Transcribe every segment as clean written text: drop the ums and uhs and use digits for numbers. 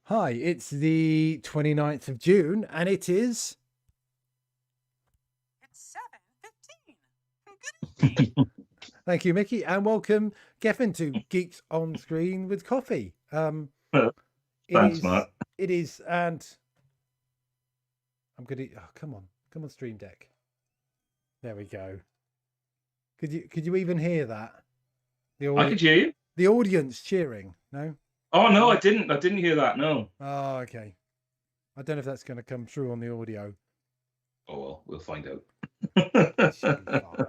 Hi, it's the 29th of June and it is... It's 7:15. Good evening. Thank you, Mickey, and welcome, Gethyn, to Geeks on Screen with Coffee. Well, It thanks, is, Mark. it is, and I'm gonna, oh, come on, Stream Deck. There we go. Could you even hear that? I could hear you. The audience cheering, no? Oh no, I didn't hear that. No. Oh, okay. I don't know if that's going to come through on the audio. Oh well, we'll find out. It should be fine.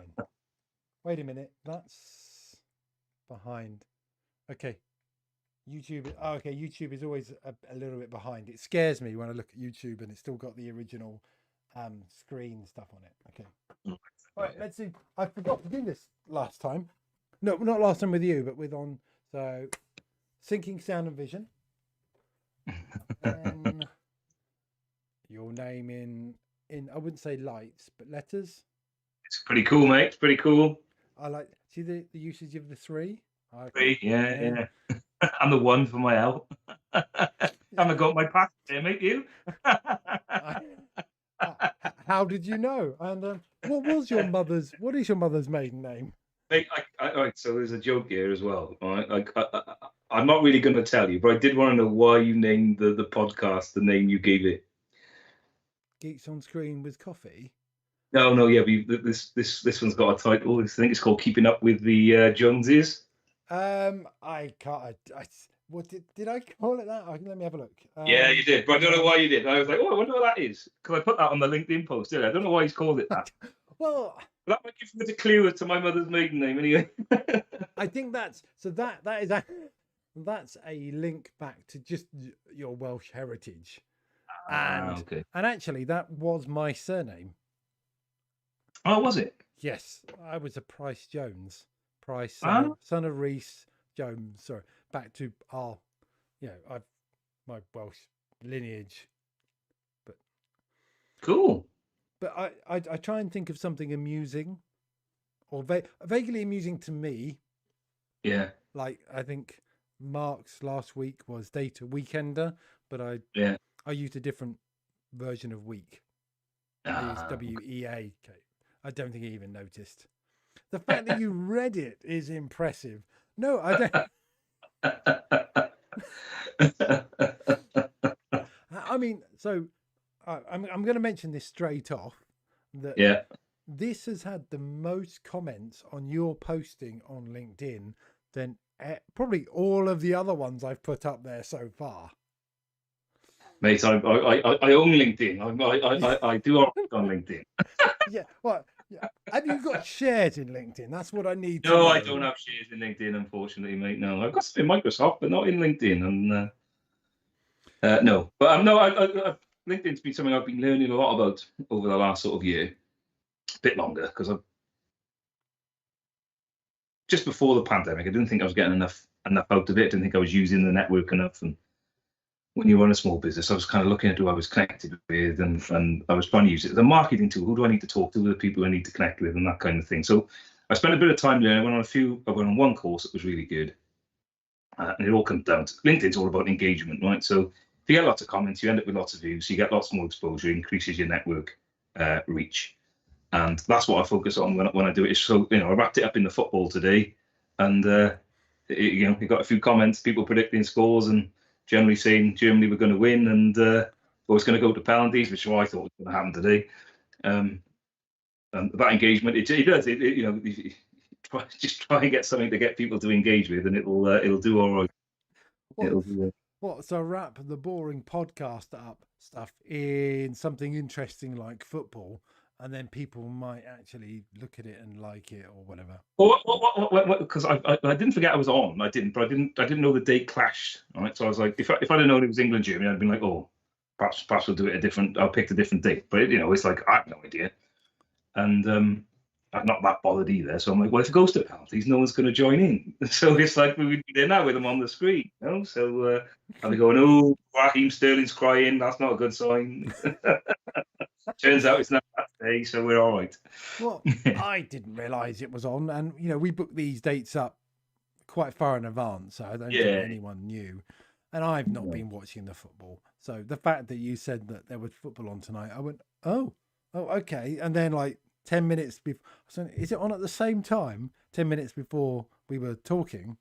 Wait a minute, that's behind. Okay, YouTube. Oh, okay, YouTube is always a little bit behind. It scares me when I look at YouTube and it's still got the original screen stuff on it. Okay. All right, let's see. I forgot to do this last time. No, not last time with you, but with on. So, syncing sound and vision. And your name in I wouldn't say lights, but letters. It's pretty cool, mate. It's pretty cool. I like see the usage of the three. Three, yeah. I'm the one for my L. Haven't got my pass there, mate. You. How did you know? And what is your mother's maiden name? Mate, right, so there's a joke here as well. All right, I'm not really going to tell you, but I did want to know why you named the podcast the name you gave it. Geeks on Screen with Coffee. No, yeah, this one's got a title. I think it's called Keeping Up with the Joneses. I can't. What did I call it that? Let me have a look. Yeah, you did, but I don't know why you did. I was like, oh, I wonder what that is, because I put that on the LinkedIn post. Did I don't know why he's called it that. Well, that might give me a clue to my mother's maiden name, anyway. I think that's a link back to just your Welsh heritage, and actually that was my surname. Oh, was it? Yes, I was a Pryce Jones. Pryce, son of Reese Jones. Sorry, back to our, my Welsh lineage. But cool. But I try and think of something amusing, or vaguely amusing to me. Yeah. Like I think Mark's last week was Data Weekender, but I used a different version of week. I used WEAK. I don't think he even noticed. The fact that you read it is impressive. No, I don't. I mean, so I'm going to mention this straight off. That this has had the most comments on your posting on LinkedIn than probably all of the other ones I've put up there so far. Mate, I own LinkedIn. I do operate on LinkedIn. Yeah, well, yeah. Have you got shares in LinkedIn? That's what I need to know. know. I don't have shares in LinkedIn, unfortunately, mate. No, I've got some in Microsoft, but not in LinkedIn. And no, but LinkedIn's been something I've been learning a lot about over the last sort of year, a bit longer, because just before the pandemic, I didn't think I was getting enough out of it. I didn't think I was using the network enough. And when you run a small business, I was kind of looking at who I was connected with, and I was trying to use it as a marketing tool. Who do I need to talk to? Who are the people I need to connect with, and that kind of thing. So I spent a bit of time learning. I went on one course that was really good, and it all comes down to LinkedIn's all about engagement, right? So if you get lots of comments, you end up with lots of views, you get lots more exposure, it increases your network reach, and that's what I focus on when I do it. So I wrapped it up in the football today, and you got a few comments, people predicting scores and generally saying Germany were going to win and was going to go to penalties, which is what I thought was going to happen today. And that engagement, it does. Just try and get something to get people to engage with, and it'll do all right. So wrap the boring podcast stuff in something interesting like football, and then people might actually look at it and like it or whatever. Well, because I didn't forget I was on. I didn't know the date clashed. Right, so I was like, if I'd have known it was England Germany, I'd been like, oh, perhaps we'll do it I'll pick a different date. But it's like I have no idea, and I'm not that bothered either. So I'm like, well, if it goes to penalties, no one's going to join in. So it's like we'd be there now with them on the screen, So and they're going, oh, Raheem Sterling's crying. That's not a good sign. Turns out it's not that day, so we're all right. Well, I didn't realise it was on, and we book these dates up quite far in advance, so I don't think anyone knew. and I've not Yeah. been watching the football. So the fact that you said that there was football on tonight, I went, oh, okay. And then like 10 minutes before, so is it on at the same time? 10 minutes before we were talking.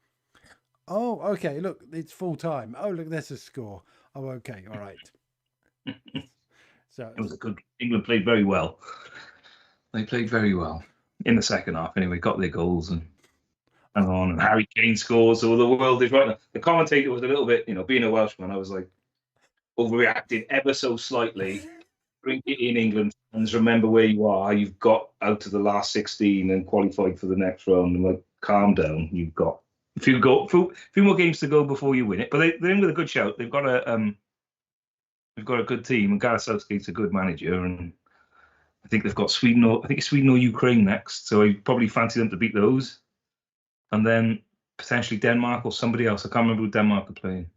Oh, okay. Look, it's full time. Oh, look, there's a score. Oh, okay. All right. So It was a good. England played very well. They played very well in the second half. Anyway, got their goals and on. And Harry Kane scores. So the world is right now. The commentator was a little bit, being a Welshman, I was like overreacted ever so slightly. Bring it in, England fans. Remember where you are. You've got out to the last 16 and qualified for the next round. And like, calm down. You've got a few more games to go before you win it. But they're in with a good shout. They've got a good team, and Gareth Southgate's a good manager. And I think they've got Sweden. I think it's Sweden or Ukraine next. So I probably fancy them to beat those, and then potentially Denmark or somebody else. I can't remember who Denmark are playing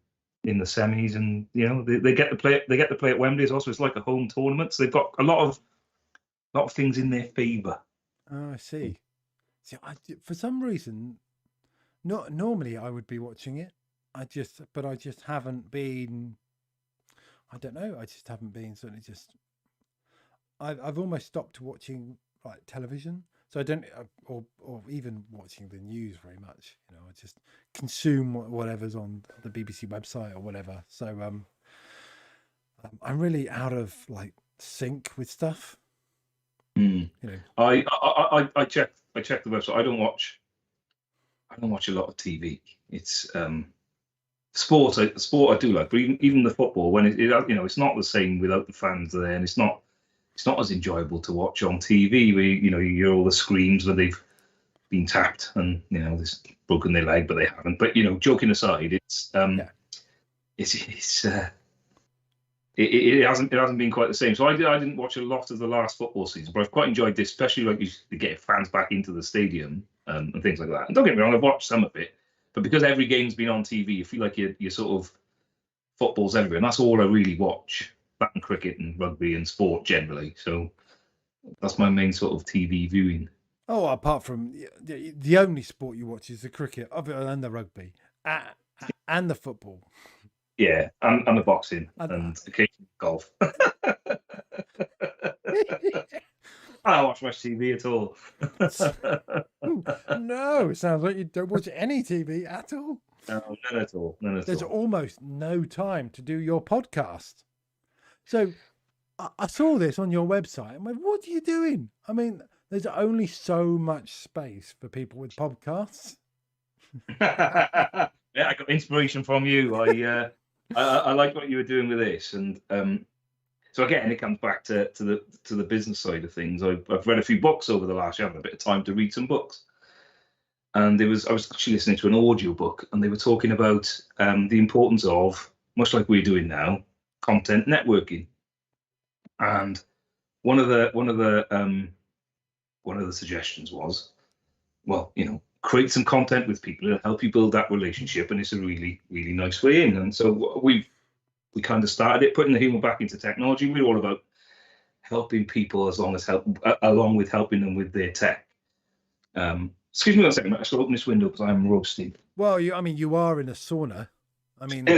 in the semis, and they get to play. They get to play at Wembley as well, so it's like a home tournament. So they've got a lot of things in their favour. Oh, I see. See, for some reason, not normally I would be watching it. I just haven't been. I don't know. I just haven't been. Certainly, I've almost stopped watching like television. So I don't, or even watching the news very much. I just consume whatever's on the BBC website or whatever. So I'm really out of like sync with stuff. I check the website. I don't watch a lot of TV. It's sport. Sport I do like, but even the football, when it's not the same without the fans there, and it's not as enjoyable to watch on TV. Where you hear all the screams when they've been tapped and they've broken their leg, but they haven't. But joking aside, it hasn't been quite the same. So I didn't watch a lot of the last football season, but I've quite enjoyed this, especially like you get fans back into the stadium and things like that. And don't get me wrong, I've watched some of it, but because every game's been on TV, you feel like you're sort of football's everywhere, and that's all I really watch. That and cricket and rugby and sport generally. So that's my main sort of TV viewing. Oh, apart from the only sport you watch is the cricket, and the rugby, and the football. Yeah, and the boxing and occasionally golf. I don't watch much TV at all. No, it sounds like you don't watch any TV at all. No, none at all. There's almost no time to do your podcast. So I saw this on your website and went, what are you doing? I mean, there's only so much space for people with podcasts. Yeah, I got inspiration from you. I liked what you were doing with this, and so again, it comes back to the business side of things. I've read a few books over the last year. I've had a bit of time to read some books, and I was actually listening to an audio book, and they were talking about the importance of, much like we're doing now, content networking. And one of the suggestions was, well, create some content with people to help you build that relationship, and it's a really, really nice way in. And so we kind of started it, putting the human back into technology. We're all about helping people along with helping them with their tech. Excuse me one second, I should open this window because I'm roasting. Well, you are in a sauna. I mean, yeah,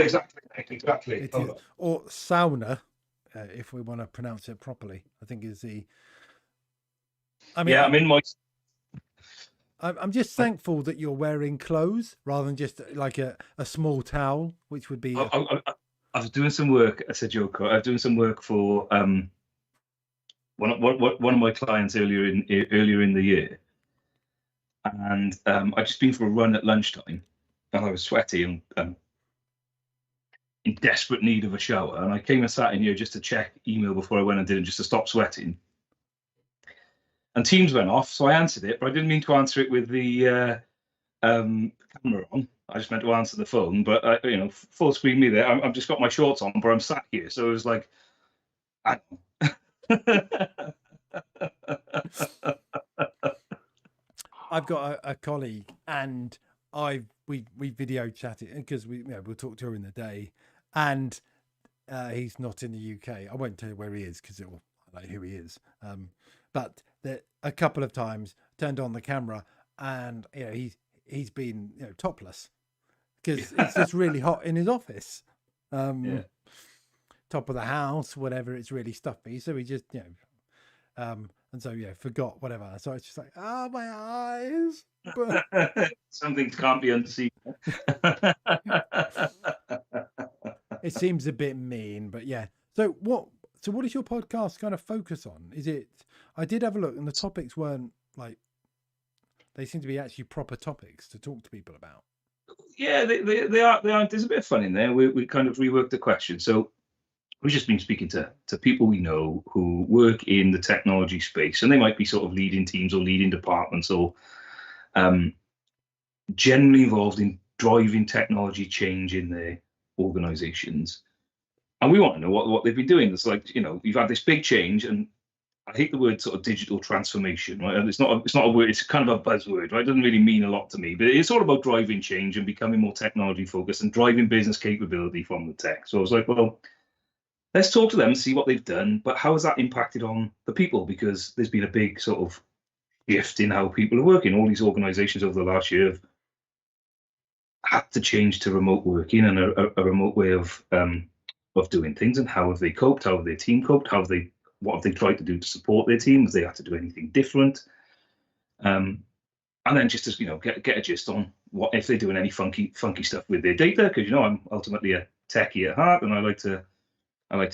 exactly. Or sauna, if we want to pronounce it properly. I think is the. I mean, yeah, I'm in my. I'm just thankful that you're wearing clothes rather than just like a small towel, which would be. I was doing some work. I said, Joe, I was doing some work for one of my clients earlier in the year, and I'd just been for a run at lunchtime, and I was sweaty and in desperate need of a shower, and I came and sat in here just to check email before I went and did it, just to stop sweating. And Teams went off, so I answered it, but I didn't mean to answer it with the camera on. I just meant to answer the phone, but full screen me there. I've just got my shorts on, but I'm sat here, so it was like, I've got a colleague, and we video chatted because we'll talk during the day, and he's not in the UK. I won't tell you where he is because it will highlight who he is. But a couple of times turned on the camera, and he's been topless, because it's just really hot in his office. Yeah. Top of the house, whatever. It's really stuffy, so he just and so forgot whatever. So it's just like, my eyes. Some things can't be unseen. It seems a bit mean, but yeah. So what is your podcast kind of focus on? Is it? I did have a look, and the topics weren't like. They seem to be actually proper topics to talk to people about. Yeah, they are. There's a bit of fun in there. We kind of reworked the question. So we've just been speaking to people we know who work in the technology space, and they might be sort of leading teams or leading departments or generally involved in driving technology change in their organizations. And we want to know what they've been doing. It's like, you've had this big change, and I hate the word sort of digital transformation, right? And it's not a word, it's kind of a buzzword, right? It doesn't really mean a lot to me, but it's all about driving change and becoming more technology focused and driving business capability from the tech. So I was like, well, let's talk to them and see what they've done, but how has that impacted on the people? Because there's been a big sort of shift in how people are working. All these organizations over the last year have had to change to remote working and a remote way of doing things. And how have they coped? How have their team coped? What have they tried to do to support their team? Have they had to do anything different? And then just to get a gist on what if they're doing any funky stuff with their data, because I'm ultimately a techie at heart, and I like to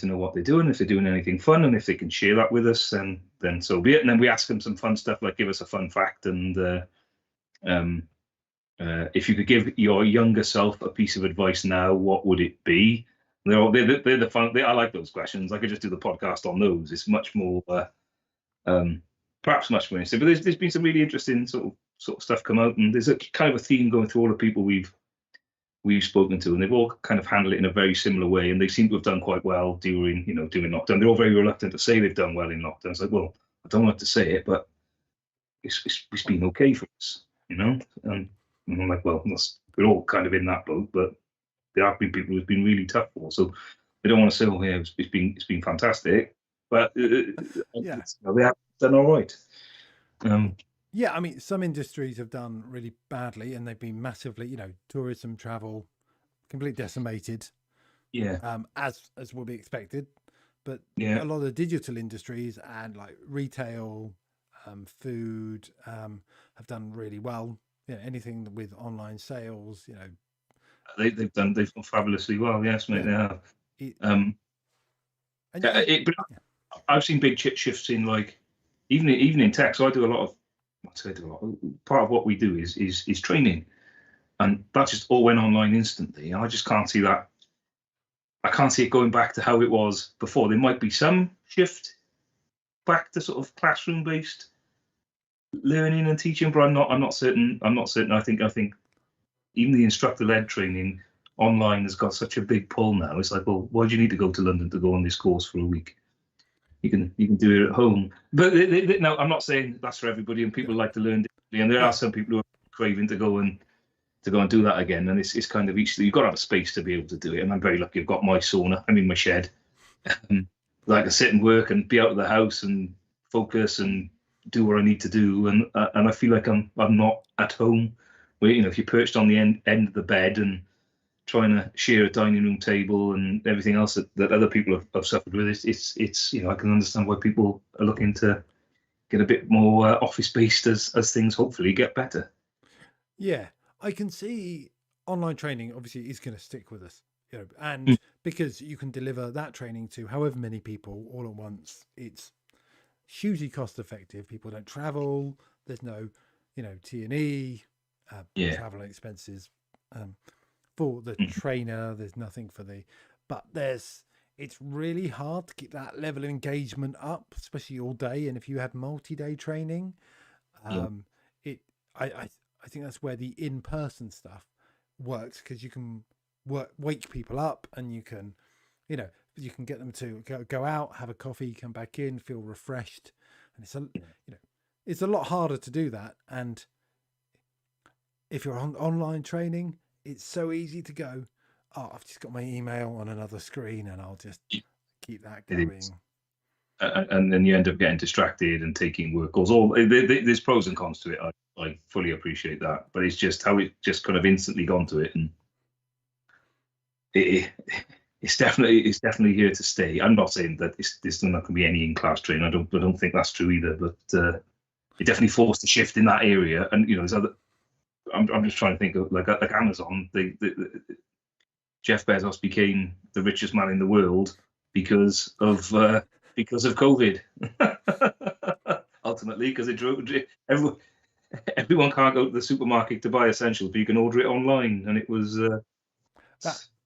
know what they're doing. If they're doing anything fun, and if they can share that with us, then so be it. And then we ask them some fun stuff, like give us a fun fact, and if you could give your younger self a piece of advice now, what would it be? They're the fun. I like those questions. I could just do the podcast on those. It's much more, perhaps much more interesting. But there's been some really interesting sort of stuff come out, and there's a kind of a theme going through all the people we've spoken to, and they've all kind of handled it in a very similar way, and they seem to have done quite well during lockdown. They're all very reluctant to say they've done well in lockdown. It's like, well, I don't like to say it, but it's been okay for us, and I'm like, well, we're all kind of in that boat, but there have been people who've been really tough for. So they don't want to say, oh yeah, it's been fantastic, but they have done all right. Yeah, I mean, some industries have done really badly, and they've been massively, tourism, travel, completely decimated. Yeah. As will be expected, but yeah, a lot of the digital industries and like retail, food, have done really well. Anything with online sales, they've done fabulously well. Yes, mate, they have. I've seen big shifts in even in tech. So I do a lot of. Part of what we do is training, and that just all went online instantly. And I just can't see that. I can't see it going back to how it was before. There might be some shift back to sort of classroom-based learning and teaching, but I'm not certain. I think even the instructor-led training online has got such a big pull now. It's like, well, why do you need to go to London to go on this course for a week? You can do it at home. But no, I'm not saying that's for everybody, and people like to learn differently, and there are some people who are craving to go and do that again. And it's kind of you've got to have a space to be able to do it. And I'm very lucky. I've got my sauna. I'm in my shed. I can sit and work and be out of the house and focus and do what I need to do. And I feel like I'm not at home. Where if you're perched on the end of the bed and trying to share a dining room table and everything else that other people have suffered with, it's I can understand why people are looking to get a bit more office based as things hopefully get better. Yeah, I can see online training obviously is going to stick with us, and because you can deliver that training to however many people all at once, it's hugely cost effective. People don't travel. There's no T&E, travel expenses. For the trainer, there's nothing for but it's really hard to keep that level of engagement up, especially all day. And if you had multi-day training, I think that's where the in-person stuff works, because you can wake people up, and you can get them to go out, have a coffee, come back in, feel refreshed. And it's a lot harder to do that. And if you're on online training, it's so easy to go, oh, I've just got my email on another screen, and I'll just keep that going. And then you end up getting distracted and taking work calls. There's pros and cons to it. I fully appreciate that, but it's just how it just kind of instantly gone to it. And it's definitely here to stay. I'm not saying that there's not going to be any in-class training. I don't think that's true either. But it definitely forced a shift in that area. And there's other. I'm just trying to think of like Amazon. Jeff Bezos became the richest man in the world because of COVID. Ultimately, because it drove everyone can't go to the supermarket to buy essentials, but you can order it online, and it was.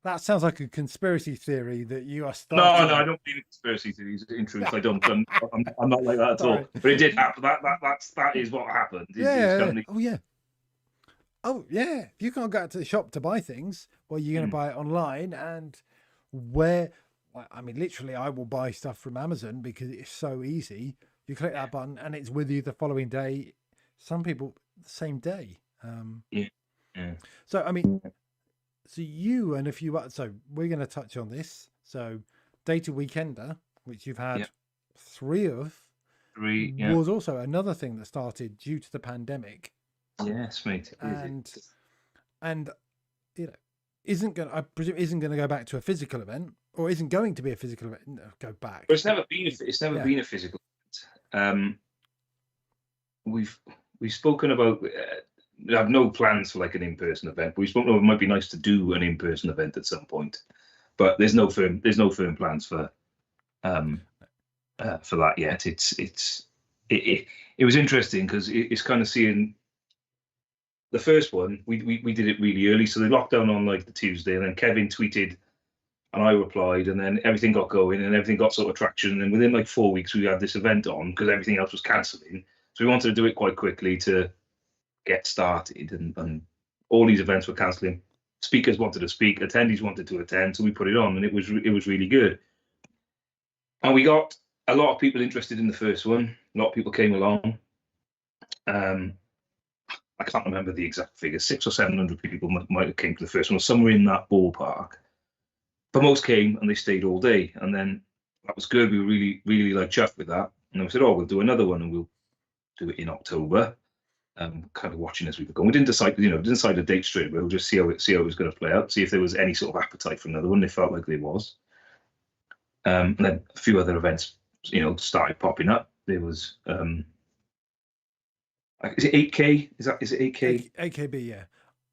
That sounds like a conspiracy theory that you are No, starting. I don't believe in conspiracy theories. In truth, I don't. I'm not like that at all. But it did happen. That is what happened. Oh yeah. Oh yeah. If you can't go out to the shop to buy things, well, you're going to buy it online. And literally, I will buy stuff from Amazon because it's so easy. You click that button, and it's with you the following day. Some people the same day. So so you and a few others. So we're going to touch on this. So Data Weekender, which you've had 3 of, was also another thing that started due to the pandemic. Yes, mate. And isn't going to go back to a physical event, or isn't going to be a physical event. No, go back. But it's never been a physical event. We've spoken about. I have no plans for like an in-person event, but we've spoken about it might be nice to do an in-person event at some point. But there's no firm plans for that yet. It was interesting because it's kind of seeing. The first one, we did it really early, so they locked down on like the Tuesday, and then Kevin tweeted, and I replied, and then everything got going, and everything got sort of traction, and then within like 4 weeks we had this event on because everything else was cancelling. So we wanted to do it quite quickly to get started, and all these events were cancelling. Speakers wanted to speak, attendees wanted to attend, so we put it on, and it was really good. And we got a lot of people interested in the first one. A lot of people came along. I can't remember the exact figure. 600 or 700 people might have came to the first one, or somewhere in that ballpark. But most came and they stayed all day, and then that was good. We were really like chuffed with that, and then we said, "Oh, we'll do another one, and we'll do it in October." Kind of watching as we were going. We didn't decide a date straight away. We'll just see how it was going to play out. See if there was any sort of appetite for another one. They felt like there was, and then a few other events, started popping up. There was. Is it 8K? Is it 8K? 8KB, yeah.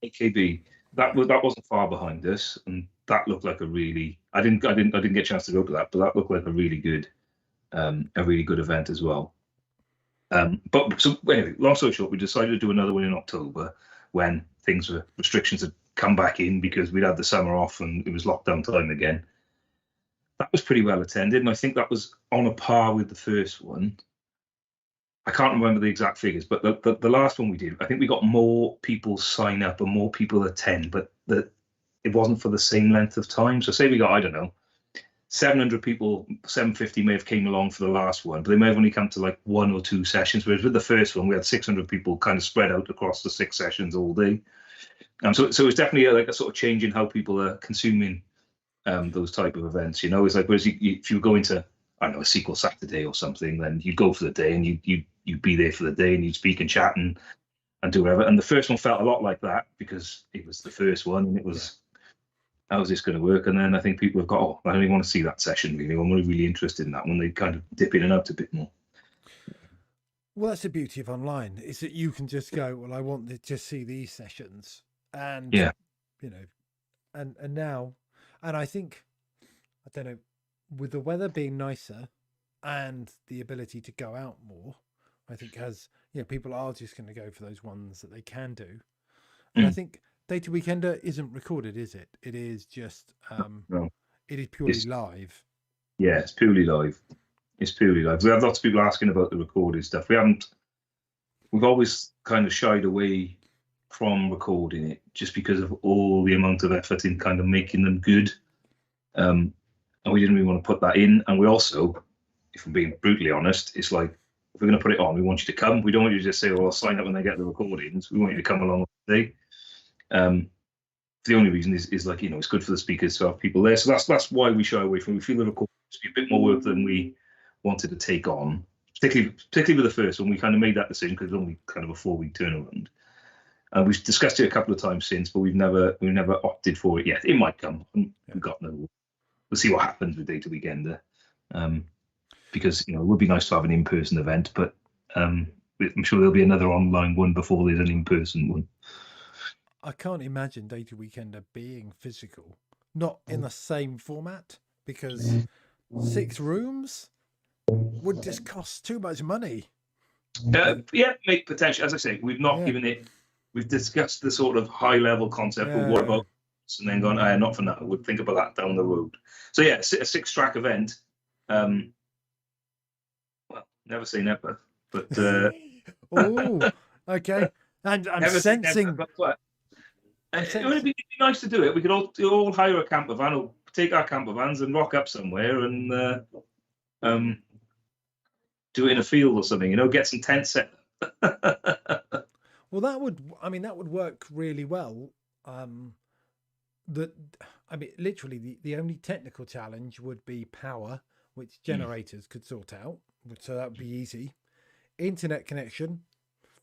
8KB. That wasn't far behind us, and that looked like a really. I didn't get a chance to go to that, but that looked like a really good event as well. But so anyway, long story short, we decided to do another one in October when restrictions had come back in because we'd had the summer off and it was lockdown time again. That was pretty well attended, and I think that was on a par with the first one. I can't remember the exact figures, but the last one we did, I think we got more people sign up and more people attend, but it wasn't for the same length of time. So say we got, I don't know, 700 people, 750 may have came along for the last one, but they may have only come to like 1 or 2 sessions, whereas with the first one, we had 600 people kind of spread out across the 6 sessions all day. So it's definitely like a sort of change in how people are consuming those type of events. It's like, whereas if you go into, I don't know, a SQL Saturday or something, then you'd go for the day and you'd be there for the day and you'd speak and chat and do whatever. And the first one felt a lot like that because it was the first one, and it was, how is this going to work? And then I think people have got, I don't even want to see that session really. I'm really interested in that one. They kind of dip in and out a bit more. Well, that's the beauty of online, is that you can just go, well, I want to just see these sessions. And, and now, and I think, I don't know, with the weather being nicer and the ability to go out more, I think people are just going to go for those ones that they can do. And I think Data Weekender isn't recorded, is it? It is just, no. It is purely live. Yeah, it's purely live. It's purely live. We have lots of people asking about the recorded stuff. We've always kind of shied away from recording it just because of all the amount of effort in kind of making them good. And we didn't really want to put that in. And we also, if I'm being brutally honest, it's like, if we're going to put it on, we want you to come. We don't want you to just say, well, I'll sign up when they get the recordings. We want you to come along today. The only reason is like, it's good for the speakers to have people there. So that's why we shy away from it. We feel the recording to be a bit more work than we wanted to take on, particularly with the first one. We kind of made that decision because it was only kind of a 4-week turnaround. We've discussed it a couple of times since, but we've never opted for it yet. It might come. We'll see what happens with Data Weekender, because it would be nice to have an in-person event, but I'm sure there'll be another online one before there's an in-person one. I can't imagine Data Weekender being physical, not in the same format, because 6 rooms would just cost too much money. Make potential. As I say, we've not given it. We've discussed the sort of high-level concept of what about, and then gone, not for now. We'll think about that down the road. So a 6-track event. Well, never say never, but oh, okay. And I'm sensing. It would be nice to do it. We could all hire a camper van, or take our camper vans and rock up somewhere and do it in a field or something. Get some tents set. Well, that would work really well. Literally, the only technical challenge would be power, which generators could sort out. So that would be easy. Internet connection,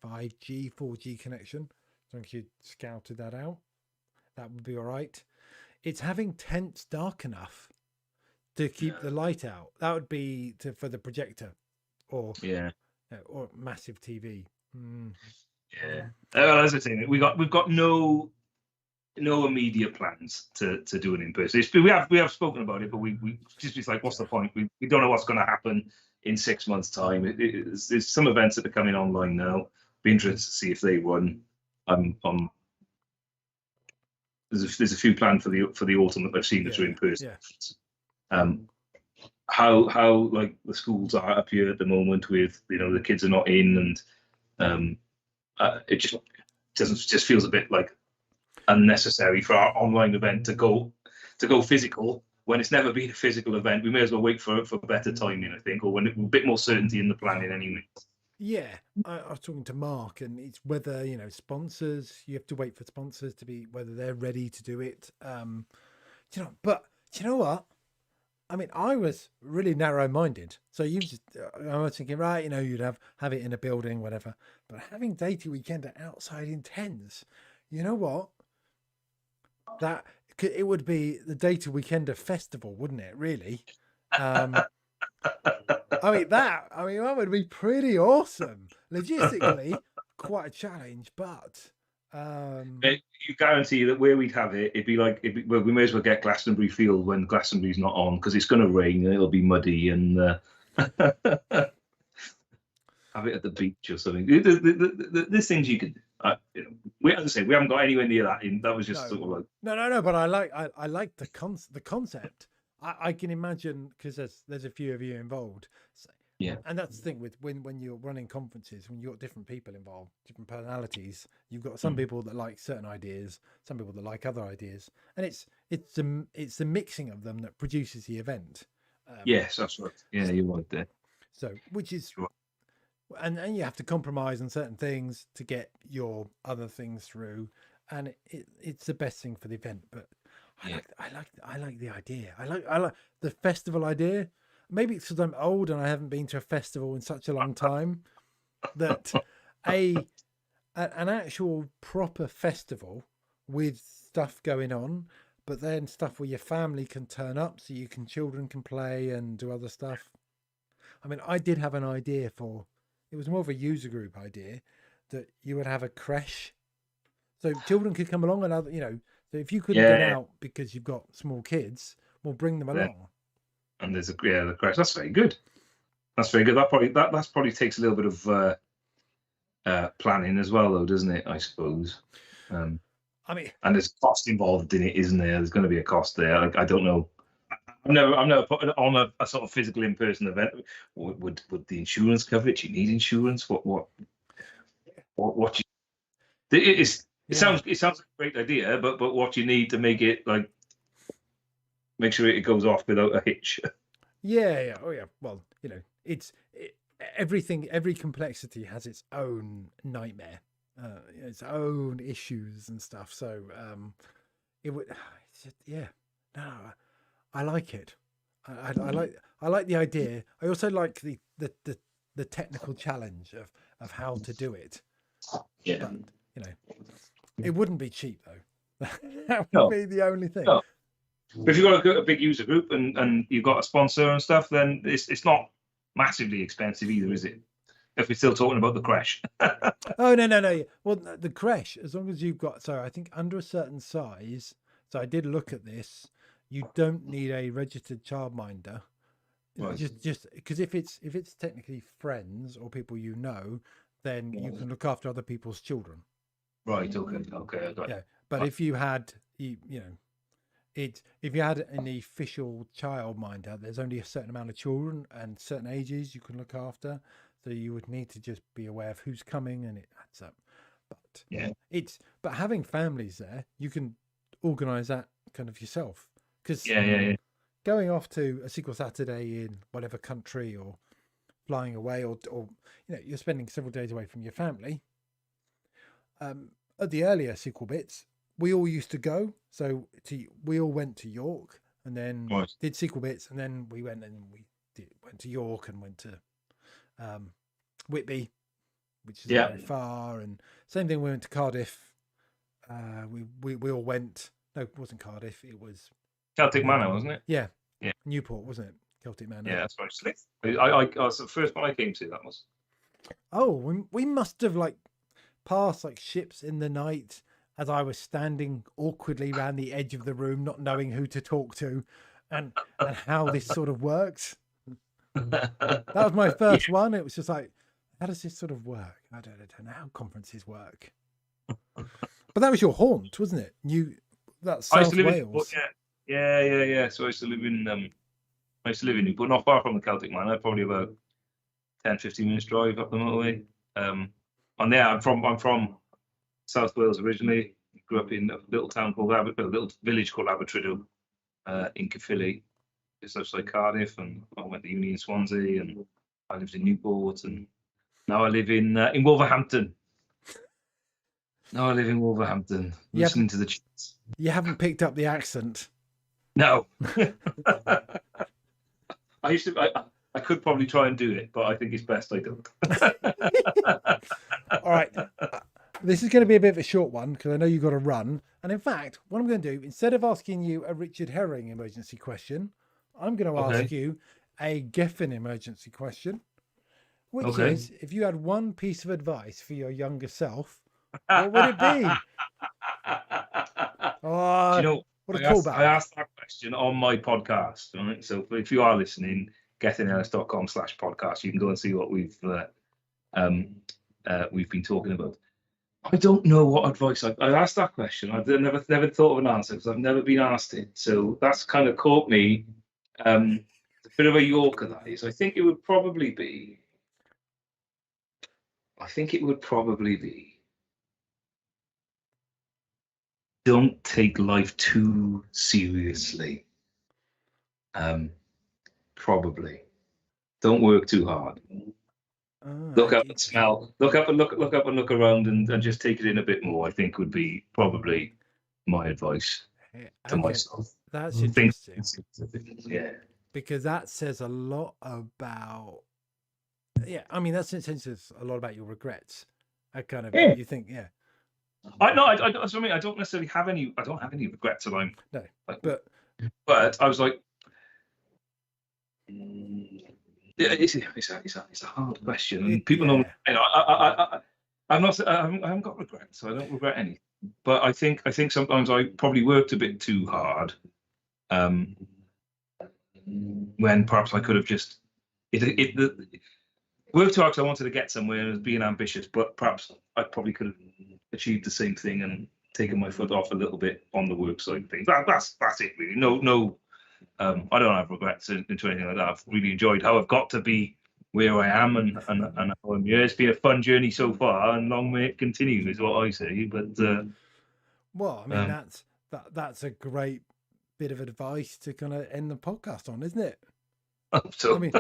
5G, 4G connection. As long as you scouted that out, that would be all right. It's having tents dark enough to keep the light out. That would be for the projector, or massive TV. Well, as I say, we've got no immediate plans to do an in-person. We have spoken about it, but we just it's like, what's the point? We don't know what's going to happen in 6 months' time. There's some events that are coming online now. Be interested to see if they run. There's a few planned for the autumn that I've seen that are in person. How like the schools are up here at the moment with the kids are not in, and it just feels a bit like unnecessary for our online event to go physical when it's never been a physical event. We may as well wait for better timing, I think, or when a bit more certainty in the planning anyway. Yeah, I was talking to Mark, and it's whether sponsors. You have to wait for sponsors to be whether they're ready to do it. But you know what? I mean, I was really narrow-minded. So I was thinking, right, you'd have it in a building, whatever. But having Data Weekender outside in tents, you know what? That it would be the Data Weekender festival, wouldn't it? Really? that would be pretty awesome. Logistically, quite a challenge, but you guarantee that where we'd have it, it'd be well, we may as well get Glastonbury Field when Glastonbury's not on, because it's going to rain and it'll be muddy, and have it at the beach or something. There's things you could, as I say, we haven't got anywhere near that. That was just sort of like no. But I like the concept. I can imagine, because there's a few of you involved. So, and that's the thing with when you're running conferences, when you've got different people involved, different personalities. You've got some people that like certain ideas, some people that like other ideas, and it's the mixing of them that produces the event. Yes, that's right. Yeah, you're right there. So, which is, and you have to compromise on certain things to get your other things through, and it's the best thing for the event. But I like the idea. I like the festival idea. Maybe it's because I'm old and I haven't been to a festival in such a long time, that an actual proper festival with stuff going on, but then stuff where your family can turn up, so children can play and do other stuff. I mean, I did have an idea it was more of a user group idea, that you would have a creche, so children could come along, and so if you couldn't get out because you've got small kids, we'll bring them along. And there's the crash. That's very good. That's very good. That probably takes a little bit of planning as well, though, doesn't it? I suppose. And there's cost involved in it, isn't there? There's going to be a cost there. I don't know. I've never put it on a sort of physical in-person event. Would the insurance cover it? Do you need insurance? What? It sounds like a great idea, but what you need to make it make sure it goes off without a hitch. Yeah. Oh yeah. Well, everything. Every complexity has its own nightmare, its own issues and stuff. So it would. No, I like it. I like the idea. I also like the technical challenge of how to do it. Yeah. it wouldn't be cheap though. That would No. be the only thing. No. But if you've got a big user group and you've got a sponsor and stuff, then it's not massively expensive either, is it? If we're still talking about the crash. Oh, no. Well, the creche, as long as you've got, so I think under a certain size, so I did look at this, you don't need a registered childminder. Right. Just because if it's technically friends or people you know, then you can look after other people's children. Right. Okay. I got it. But if you had, if you had an official childminder, there's only a certain amount of children and certain ages you can look after. So you would need to just be aware of who's coming, and it adds up. But but having families there, you can organise that kind of yourself. Because going off to a SQL Saturday in whatever country, or flying away, or you're spending several days away from your family. At the earlier SQL bits, we all used to go. So we all went to York and then did SQL bits, and then we went to York and went to Whitby, which is very far, and same thing. We went to Cardiff. We all went. No, it wasn't Cardiff. It was Celtic Manor, wasn't it? Yeah. Newport, wasn't it? Celtic Manor. Yeah, that's right. I was the first one I came to. That was. Oh, we must have passed ships in the night as I was standing awkwardly around the edge of the room, not knowing who to talk to, and how this sort of works. That was my first one. It was just how does this sort of work? I don't know how conferences work. But that was your haunt, wasn't it? That's South Wales. Yeah. So I used to live in Newport, not far from the Celtic Manor, probably about 10-15 minutes drive up the motorway. And there, I'm from South Wales originally. Grew up in a little town called a little village called Abertrydydd in Caerphilly, just outside Cardiff, and I went to uni in Swansea, and I lived in Newport, and now I live in Wolverhampton. Listening to the chats. You haven't picked up the accent. No. I could probably try and do it, but I think it's best I don't. All right. This is going to be a bit of a short one because I know you've got to run. And in fact, what I'm going to do, instead of asking you a Richard Herring emergency question, I'm going to ask you a Gethyn emergency question, which is, if you had one piece of advice for your younger self, what would it be? Oh, what a callback. I asked that question on my podcast. Right? So if you are listening, GethynEllis.com/podcast, you can go and see what we've been talking about. I don't know what advice I asked that question. I've never thought of an answer because I've never been asked it. So that's kind of caught me. A bit of a Yorker, that is. I think it would probably be. Don't take life too seriously. Probably. Don't work too hard. Look up and smell. Look up and look around, and just take it in a bit more. I think would be probably my advice to myself. That's interesting. Yeah. Because that says a lot about. Yeah, I mean that says a lot about your regrets. You think, I don't necessarily have any. I don't have any regrets that I'm. No, but I was like. It's a hard question, and people know. I haven't got regrets, so I don't regret anything. But I think sometimes I probably worked a bit too hard, when perhaps I could have just worked too hard because I wanted to get somewhere and was being ambitious. But perhaps I probably could have achieved the same thing and taken my foot off a little bit on the work side of things. That's it really. No. I don't have regrets into anything like that. I've really enjoyed how I've got to be where I am, and how I'm here. It's been a fun journey so far, and long may it continue, is what I say. But well, I mean that's a great bit of advice to kind of end the podcast on, isn't it? So. I mean,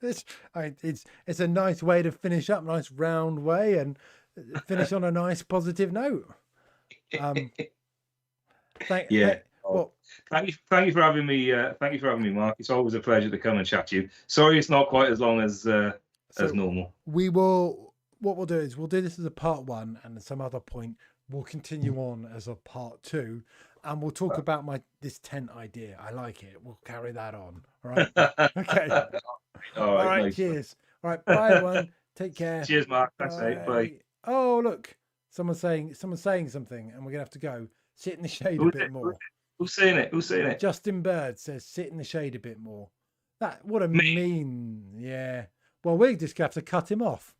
it's a nice way to finish up, nice round way, and finish on a nice positive note. Thank you for having me. Thank you for having me, Mark. It's always a pleasure to come and chat to you. Sorry, it's not quite as long as normal. We'll what we'll do is we'll do this as a part 1, and at some other point we'll continue on as a part 2, and we'll talk about this tent idea. I like it. We'll carry that on. All right. Okay. All right. Nice. Cheers. All right. Bye, everyone. Take care. Cheers, Mark. Thanks, mate. Bye. Oh, look. Someone's saying something, and we're gonna have to go. Sit in the shade a bit more. Who's saying it? Who's saying it? Justin Bird says, "Sit in the shade a bit more." What a mean. Yeah. Well, we just have to cut him off.